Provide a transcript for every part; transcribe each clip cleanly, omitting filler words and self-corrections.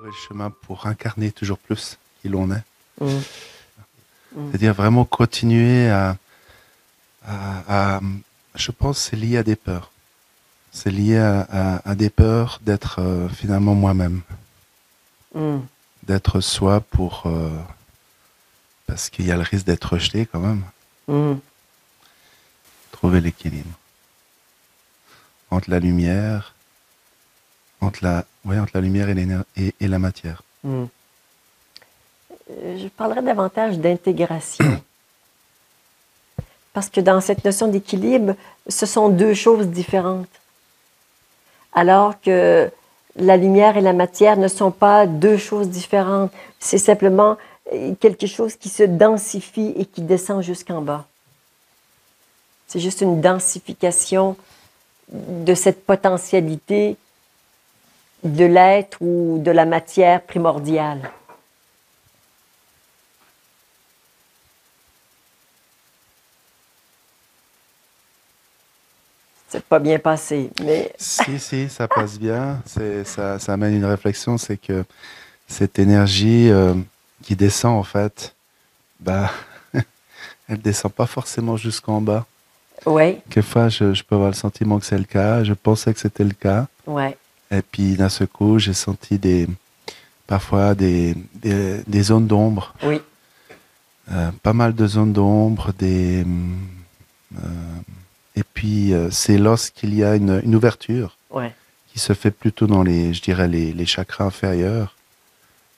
le chemin pour incarner toujours plus qui l'on est. Mm. Mm. C'est-à-dire vraiment continuer à- je pense que c'est lié à des peurs. C'est lié à des peurs d'être finalement moi-même. Mm. D'être soi parce qu'il y a le risque d'être rejeté quand même. Mm. Trouver l'équilibre entre la lumière, entre la lumière et la matière. Mm. Je parlerai davantage d'intégration. Parce que dans cette notion d'équilibre, ce sont deux choses différentes. Alors que la lumière et la matière ne sont pas deux choses différentes. C'est simplement quelque chose qui se densifie et qui descend jusqu'en bas. C'est juste une densification de cette potentialité de l'être ou de la matière primordiale. C'est pas bien passé, mais... Si, ça passe bien. Ça amène une réflexion, c'est que cette énergie qui descend, en fait, bah, elle descend pas forcément jusqu'en bas. Oui, Quelquefois, je peux avoir le sentiment que c'est le cas. Je pensais que c'était le cas. oui. Et puis, d'un seul coup, j'ai senti parfois des zones d'ombre. Oui. Pas mal de zones d'ombre, et puis c'est lorsqu'il y a une ouverture Ouais. qui se fait plutôt dans je dirais les chakras inférieurs,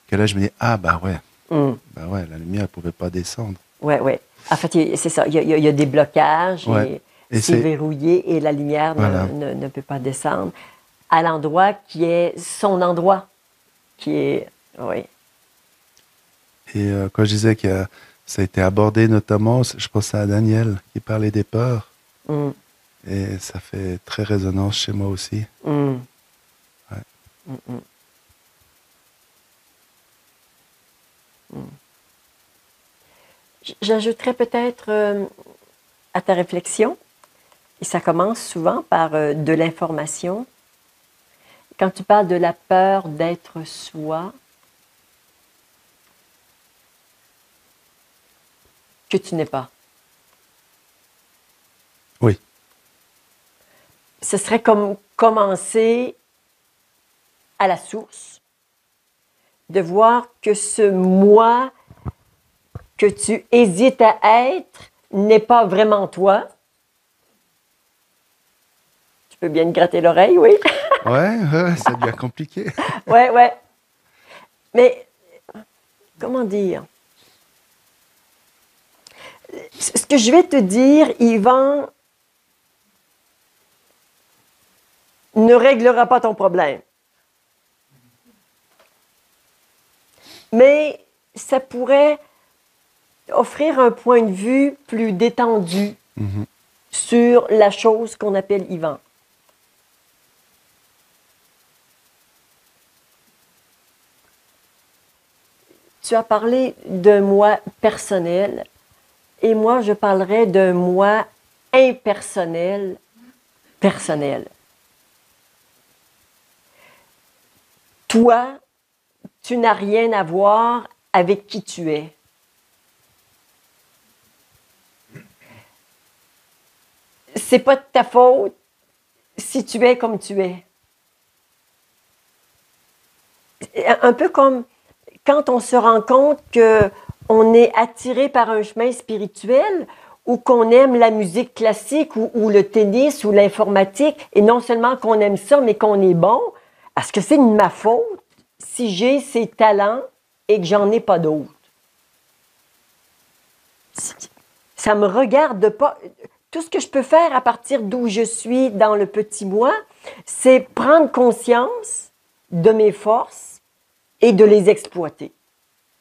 que là je me dis ah bah ouais, Mm. la lumière ne pouvait pas descendre. Oui, oui. En fait, c'est ça. Il y a des blocages Ouais. et Et c'est verrouillé et la lumière voilà. ne peut pas descendre à l'endroit qui est son endroit, qui est... Oui. Et quand je disais que ça a été abordé notamment, je pensais à Daniel qui parlait des peurs. Mm. Et ça fait très résonance chez moi aussi. Mm. Ouais. Mm, mm. Mm. J'ajouterais peut-être à ta réflexion, et ça commence souvent par de l'information. Quand tu parles de la peur d'être soi, que tu n'es pas. Oui. Ce serait comme commencer à la source, de voir que ce moi que tu hésites à être n'est pas vraiment toi. Tu peux bien te gratter l'oreille, oui. Ouais, ça devient compliqué. Ouais, ouais. Mais, comment dire? Ce que je vais te dire, Yvan, ne réglera pas ton problème. Mais ça pourrait offrir un point de vue plus détendu sur la chose qu'on appelle Yvan. Tu as parlé d'un moi personnel et moi, je parlerais d'un moi impersonnel, personnel. Toi, tu n'as rien à voir avec qui tu es. C'est pas de ta faute si tu es comme tu es. Un peu comme quand on se rend compte qu'on est attiré par un chemin spirituel ou qu'on aime la musique classique ou le tennis ou l'informatique, et non seulement qu'on aime ça, mais qu'on est bon, est-ce que c'est de ma faute si j'ai ces talents et que j'en ai pas d'autres? Ça me regarde pas. Tout ce que je peux faire à partir d'où je suis dans le petit moi, c'est prendre conscience de mes forces et de les exploiter.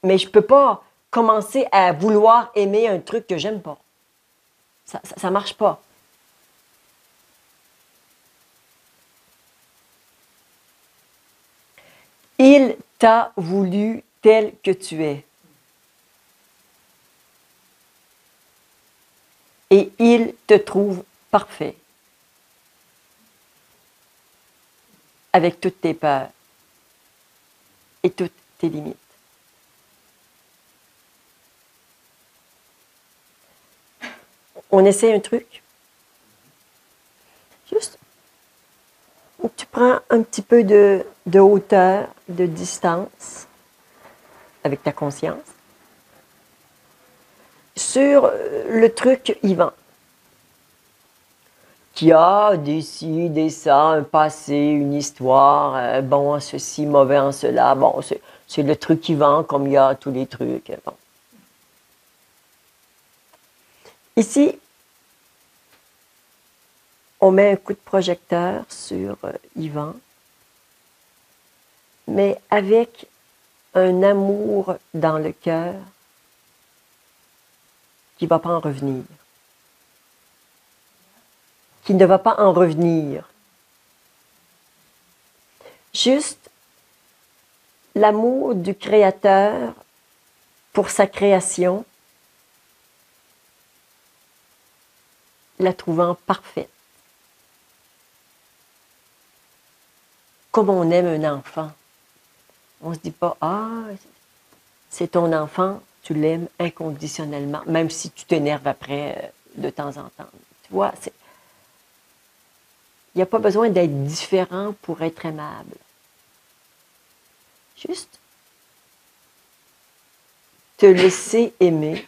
Mais je ne peux pas commencer à vouloir aimer un truc que j'aime pas. Ça ne marche pas. Il t'a voulu tel que tu es. Et il te trouve parfait. Avec toutes tes peurs. et toutes tes limites. On essaie un truc. Juste, tu prends un petit peu de hauteur, de distance avec ta conscience sur le truc Yvan, qui a des ci, des ça, un passé, une histoire, bon en ceci, mauvais en cela. Bon, c'est le truc Yvan comme il y a tous les trucs. Bon. Ici, on met un coup de projecteur sur Yvan, mais avec un amour dans le cœur qui ne va pas en revenir. Qui ne va pas en revenir. Juste l'amour du Créateur pour sa création, la trouvant parfaite. Comme on aime un enfant. On ne se dit pas, ah, c'est ton enfant, tu l'aimes inconditionnellement, même si tu t'énerves après de temps en temps. Tu vois, il n'y a pas besoin d'être différent pour être aimable. Juste te laisser aimer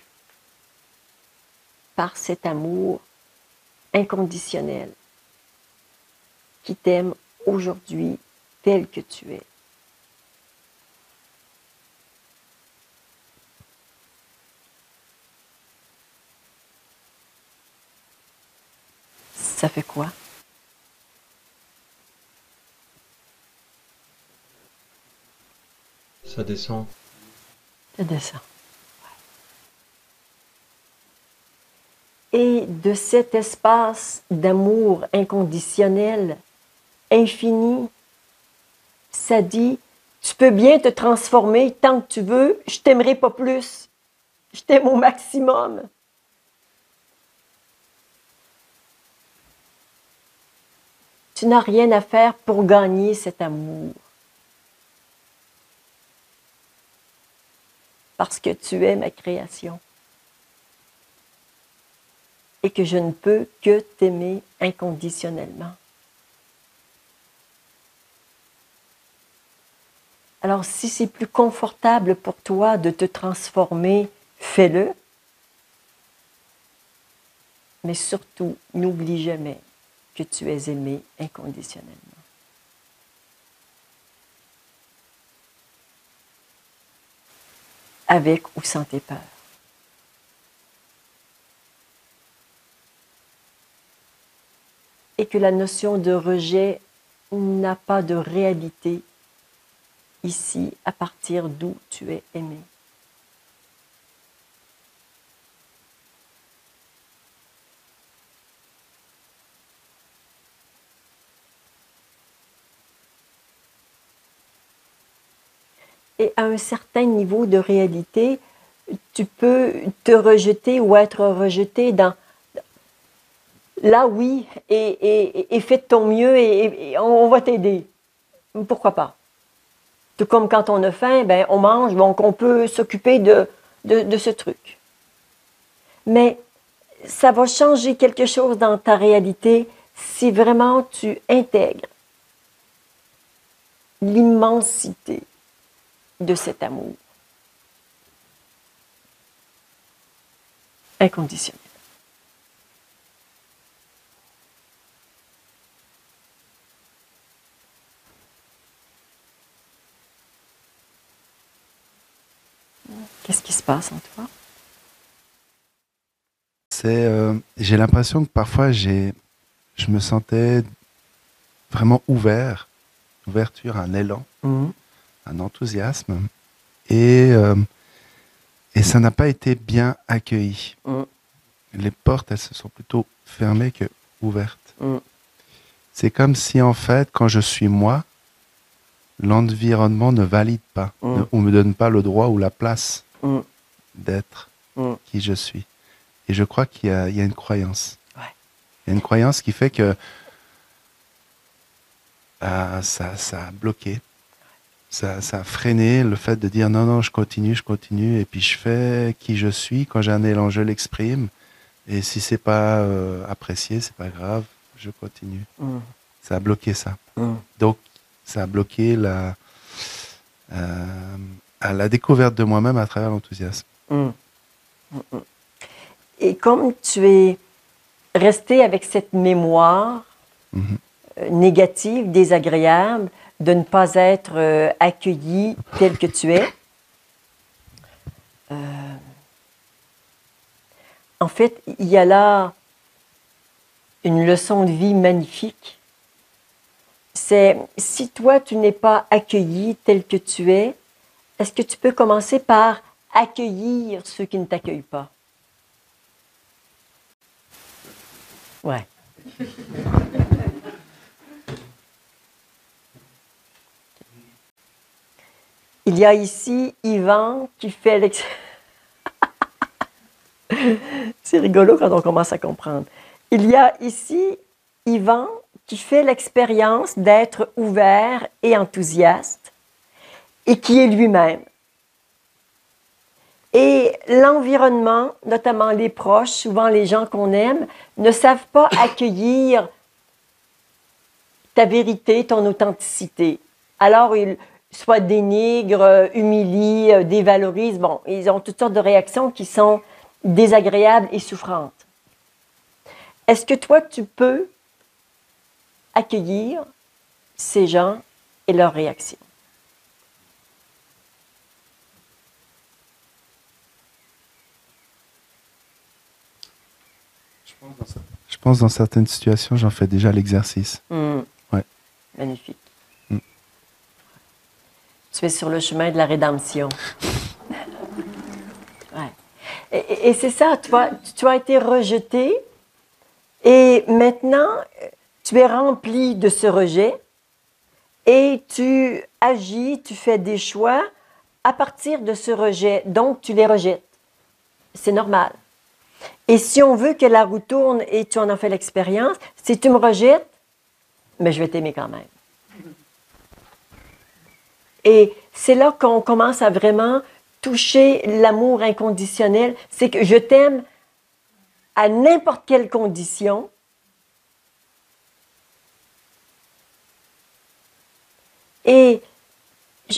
par cet amour inconditionnel qui t'aime aujourd'hui tel que tu es. Ça fait quoi? Ça descend. Ça descend. Et de cet espace d'amour inconditionnel, infini, ça dit, tu peux bien te transformer tant que tu veux, je t'aimerai pas plus. Je t'aime au maximum. Tu n'as rien à faire pour gagner cet amour. Parce que tu es ma création. Et que je ne peux que t'aimer inconditionnellement. Alors, si c'est plus confortable pour toi de te transformer, fais-le. Mais surtout, n'oublie jamais que tu es aimé inconditionnellement. Avec ou sans tes peurs. Et que la notion de rejet n'a pas de réalité ici, à partir d'où tu es aimé. Et à un certain niveau de réalité, tu peux te rejeter ou être rejeté dans... Là, oui, et fais de ton mieux et on va t'aider. Pourquoi pas? Tout comme quand on a faim, ben, on mange, donc on peut s'occuper de ce truc. Mais ça va changer quelque chose dans ta réalité si vraiment tu intègres l'immensité de cet amour inconditionnel. Qu'est-ce qui se passe en toi? J'ai l'impression que parfois je me sentais vraiment ouverture, un élan, un enthousiasme, et ça n'a pas été bien accueilli. Les portes, elles se sont plutôt fermées que ouvertes. C'est comme si en fait, quand je suis moi, l'environnement ne valide pas, ou me donne pas le droit ou la place d'être qui je suis. Et je crois qu'il y a une croyance. Ouais. Il y a une croyance qui fait que ça a bloqué. ça a freiné le fait de dire non, non, je continue, et puis je fais qui je suis. Quand j'ai un élan, je l'exprime. Et si c'est pas apprécié, c'est pas grave, je continue. Mm. Ça a bloqué ça. Mm. Donc, ça a bloqué euh, à la découverte de moi-même à travers l'enthousiasme. Mm. Mm. Et comme tu es resté avec cette mémoire négative, désagréable, de ne pas être accueilli tel que tu es, en fait, il y a là une leçon de vie magnifique. C'est si toi, tu n'es pas accueilli tel que tu es, est-ce que tu peux commencer par accueillir ceux qui ne t'accueillent pas? Ouais. Il y a ici Yvan qui fait C'est rigolo quand on commence à comprendre. Il y a ici Yvan qui fait l'expérience d'être ouvert et enthousiaste et qui est lui-même. Et l'environnement, notamment les proches, souvent les gens qu'on aime, ne savent pas accueillir ta vérité, ton authenticité. Alors, ils soit dénigrent, humilient, dévalorisent. Bon, ils ont toutes sortes de réactions qui sont désagréables et souffrantes. Est-ce que toi, tu peux accueillir ces gens et leurs réactions? Je pense dans certaines situations, j'en fais déjà l'exercice. Ouais. Magnifique. Tu es sur le chemin de la rédemption. Ouais. Et c'est ça, tu as été rejeté et maintenant, tu es rempli de ce rejet et tu agis, tu fais des choix à partir de ce rejet. Donc, tu les rejettes. C'est normal. Et si on veut que la roue tourne et tu en as fait l'expérience, si tu me rejettes, mais je vais t'aimer quand même. Et c'est là qu'on commence à vraiment toucher l'amour inconditionnel. C'est que je t'aime à n'importe quelle condition. Et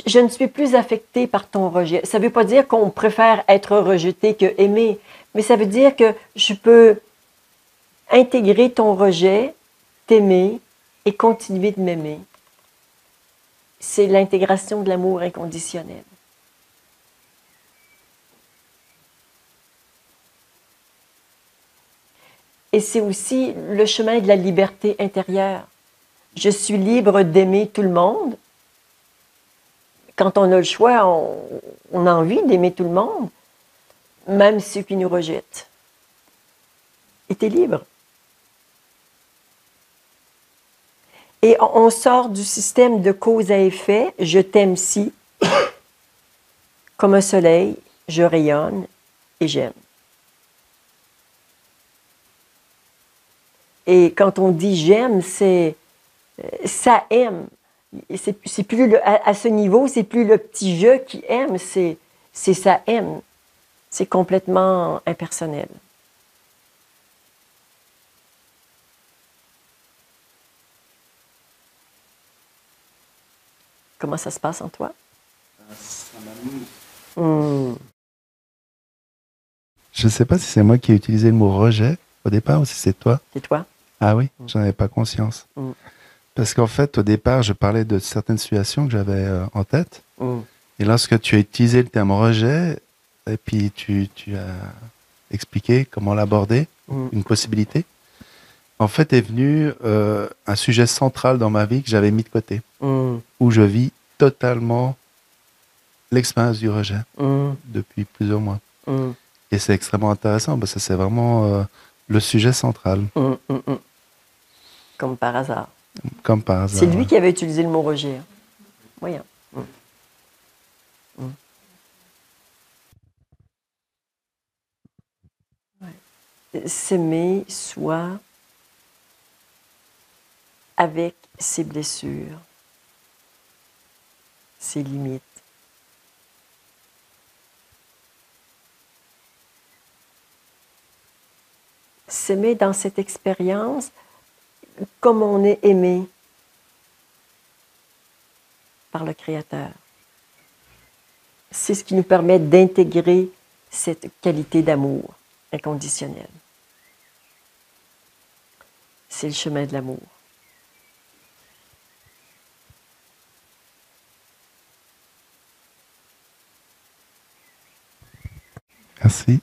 je ne suis plus affectée par ton rejet. Ça ne veut pas dire qu'on préfère être rejeté que aimé, mais ça veut dire que je peux intégrer ton rejet, t'aimer et continuer de m'aimer. C'est l'intégration de l'amour inconditionnel. Et c'est aussi le chemin de la liberté intérieure. Je suis libre d'aimer tout le monde. Quand on a le choix, on a envie d'aimer tout le monde, même ceux qui nous rejettent. Et tu es libre. Et on sort du système de cause à effet. Je t'aime si, comme un soleil, je rayonne et j'aime. Et quand on dit j'aime, c'est ça aime. C'est plus à ce niveau, c'est plus le petit je qui aime, c'est ça aime. C'est complètement impersonnel. Comment ça se passe en toi? Ça m'amuse. Je ne sais pas si c'est moi qui ai utilisé le mot rejet au départ ou si c'est toi. C'est toi? Ah oui, j'en avais pas conscience. Parce qu'en fait, au départ, je parlais de certaines situations que j'avais en tête. Et lorsque tu as utilisé le terme rejet, et puis tu as expliqué comment l'aborder, une possibilité, en fait est venu un sujet central dans ma vie que j'avais mis de côté, où je vis totalement l'expérience du rejet depuis plusieurs mois. Et c'est extrêmement intéressant parce que c'est vraiment le sujet central. Comme par hasard. Comme par hasard. C'est lui qui avait utilisé le mot rejet. Voyons. Ouais. S'aimer soi avec ses blessures. ses limites. S'aimer dans cette expérience comme on est aimé par le Créateur. C'est ce qui nous permet d'intégrer cette qualité d'amour inconditionnel. C'est le chemin de l'amour. Merci.